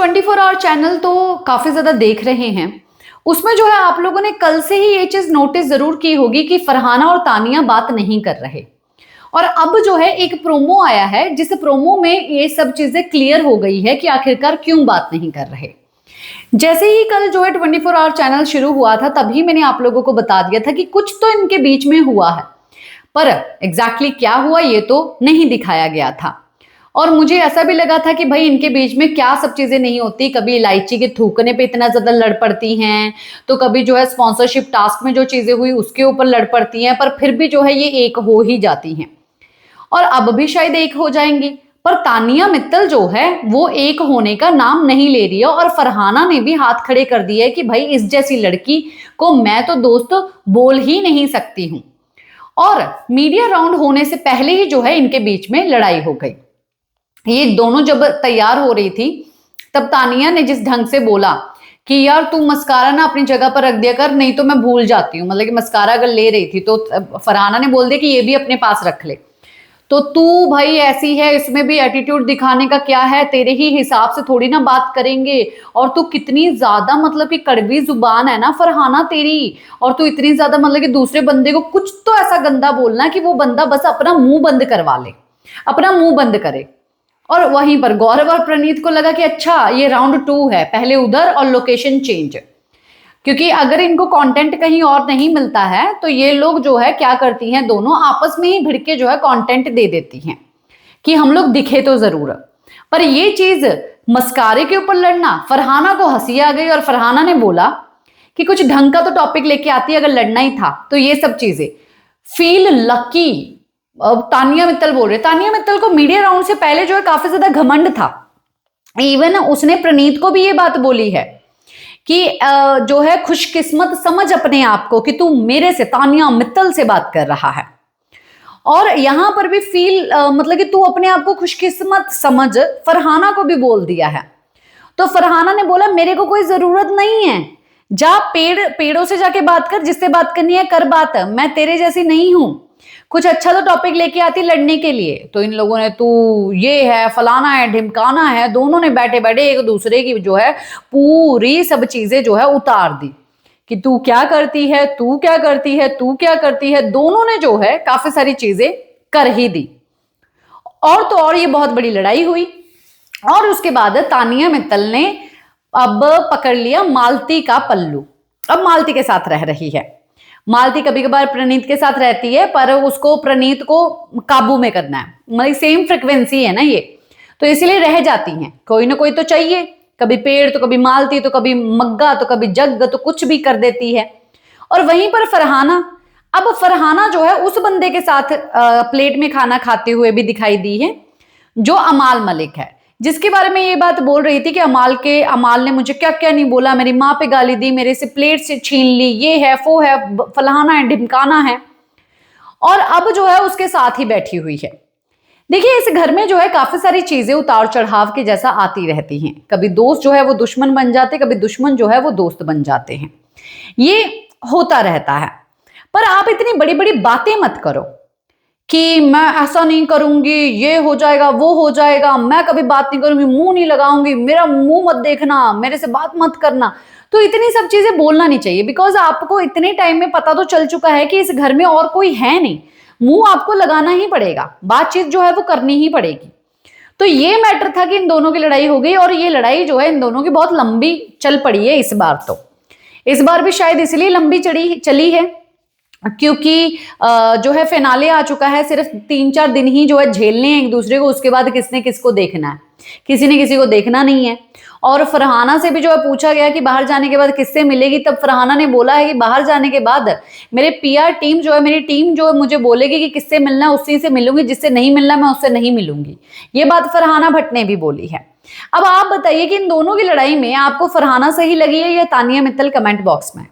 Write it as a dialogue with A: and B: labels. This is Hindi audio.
A: 24 आवर चैनल तो काफी ज्यादा देख रहे हैं। उसमें जो है आप लोगों ने कल से ही ये चीज नोटिस जरूर की होगी कि फरहाना और तानिया बात नहीं कर रहे। और अब जो है एक प्रोमो आया है जिस प्रोमो में ये सब चीजें क्लियर हो गई है कि आखिरकार क्यों बात नहीं कर रहे। जैसे ही कल जो है 24 आवर चैनल शुरू हुआ था तभी मैंने आप लोगों को बता दिया था कि कुछ तो इनके बीच में हुआ है, पर एग्जैक्टली क्या हुआ ये तो नहीं दिखाया गया था। और मुझे ऐसा भी लगा था कि भाई इनके बीच में क्या सब चीजें नहीं होती, कभी इलायची के थूकने पे इतना ज्यादा लड़ पड़ती हैं, तो कभी जो है स्पॉन्सरशिप टास्क में जो चीजें हुई उसके ऊपर लड़ पड़ती हैं, पर फिर भी जो है ये एक हो ही जाती हैं और अब भी शायद एक हो जाएंगी। पर तानिया मित्तल जो है वो एक होने का नाम नहीं ले रही है और फरहाना ने भी हाथ खड़े कर दिए है कि भाई इस जैसी लड़की को मैं तो दोस्त बोल ही नहीं सकती हूं। और मीडिया राउंड होने से पहले ही जो है इनके बीच में लड़ाई हो गई। ये दोनों जब तैयार हो रही थी तब तानिया ने जिस ढंग से बोला कि यार तू मस्कारा ना अपनी जगह पर रख दिया कर, नहीं तो मैं भूल जाती हूँ, मतलब कि मस्कारा अगर ले रही थी तो फरहाना ने बोल दिया कि ये भी अपने पास रख ले। तो तू भाई ऐसी है, इसमें भी एटीट्यूड दिखाने का क्या है, तेरे ही हिसाब से थोड़ी ना बात करेंगे। और तू कितनी ज्यादा मतलब कि कड़वी जुबान है ना फरहाना तेरी, और तू इतनी ज्यादा मतलब कि दूसरे बंदे को कुछ तो ऐसा गंदा बोलना कि वो बंदा बस अपना मुंह बंद करवा ले, अपना मुंह बंद करे। और वहीं पर गौरव और प्रणीत को लगा कि अच्छा ये राउंड 2 है, पहले उधर और लोकेशन चेंज, क्योंकि अगर इनको कंटेंट कहीं और नहीं मिलता है तो ये लोग जो है क्या करती हैं, दोनों आपस में ही भिड़के जो है कंटेंट दे देती हैं कि हम लोग दिखे तो जरूर। पर ये चीज मस्कारे के ऊपर लड़ना, फरहाना को हंसी आ गई और फरहाना ने बोला कि कुछ ढंग का तो टॉपिक लेके आती, अगर लड़ना ही था तो ये सब चीजें। फील लकी, अब तानिया मित्तल बोल रहे, तानिया मित्तल को मीडिया राउंड से पहले जो है काफी ज्यादा घमंड था। इवन उसने प्रणीत को भी ये बात बोली है कि जो है खुशकिस्मत समझ अपने आप को कि तू मेरे से, तानिया मित्तल से बात कर रहा है। और यहां पर भी फील मतलब कि तू अपने आप को खुशकिस्मत समझ फरहाना को भी बोल दिया है। तो फरहाना ने बोला मेरे को कोई जरूरत नहीं है, जा पेड़ों से जाके बात कर, जिससे बात करनी है कर बात, मैं तेरे जैसी नहीं हूं, कुछ अच्छा तो टॉपिक लेके आती लड़ने के लिए। तो इन लोगों ने तू ये है फलाना है ढिमकाना है, दोनों ने बैठे बैठे एक दूसरे की जो है पूरी सब चीजें जो है उतार दी कि तू क्या करती है, तू क्या करती है, तू क्या करती है। दोनों ने जो है काफी सारी चीजें कर ही दी। और तो और ये बहुत बड़ी लड़ाई हुई। और उसके बाद तानिया मित्तल ने अब पकड़ लिया मालती का पल्लू, अब मालती के साथ रह रही है। मालती कभी कभार प्रणीत के साथ रहती है पर उसको प्रणीत को काबू में करना है, मतलब सेम फ्रिक्वेंसी है ना ये, तो इसीलिए रह जाती हैं। कोई ना कोई तो चाहिए, कभी पेड़ तो कभी मालती तो कभी मग्गा तो कभी जग, तो कुछ भी कर देती है। और वहीं पर फरहाना, अब फरहाना जो है उस बंदे के साथ प्लेट में खाना खाते हुए भी दिखाई दी है जो अमाल मलिक है, जिसके बारे में ये बात बोल रही थी कि अमाल ने मुझे क्या क्या नहीं बोला, मेरी माँ पे गाली दी, मेरे से प्लेट से छीन ली, ये है वो है फलाना है ढिमकाना है। और अब जो है उसके साथ ही बैठी हुई है। देखिए इस घर में जो है काफी सारी चीजें उतार चढ़ाव के जैसा आती रहती हैं, कभी दोस्त जो है वो दुश्मन बन जाते, कभी दुश्मन जो है वो दोस्त बन जाते हैं, ये होता रहता है। पर आप इतनी बड़ी बड़ी बातें मत करो कि मैं ऐसा नहीं करूंगी, ये हो जाएगा वो हो जाएगा, मैं कभी बात नहीं करूंगी, मुंह नहीं लगाऊंगी, मेरा मुंह मत देखना, मेरे से बात मत करना। तो इतनी सब चीजें बोलना नहीं चाहिए, बिकॉज आपको इतने टाइम में पता तो चल चुका है कि इस घर में और कोई है नहीं, मुंह आपको लगाना ही पड़ेगा, बातचीत जो है वो करनी ही पड़ेगी। तो ये मैटर था कि इन दोनों की लड़ाई हो गई और ये लड़ाई जो है इन दोनों की बहुत लंबी चल पड़ी है इस बार। तो इस बार भी शायद इसलिए लंबी चली है क्योंकि जो है फिनाले आ चुका है, सिर्फ 3-4 दिन ही जो है झेलने हैं एक दूसरे को, उसके बाद किसने किसको देखना है, किसी ने किसी को देखना नहीं है। और फरहाना से भी जो है पूछा गया कि बाहर जाने के बाद किससे मिलेगी, तब फरहाना ने बोला है कि बाहर जाने के बाद मेरे पीआर टीम जो है, मेरी टीम जो है मुझे बोलेगी कि किससे मिलना है उसी से मिलूंगी, जिससे नहीं मिलना मैं उससे नहीं मिलूंगी। ये बात फरहाना भट्ट ने भी बोली है। अब आप बताइए कि इन दोनों की लड़ाई में आपको फरहाना सही लगी है या तानिया मित्तल, कमेंट बॉक्स में।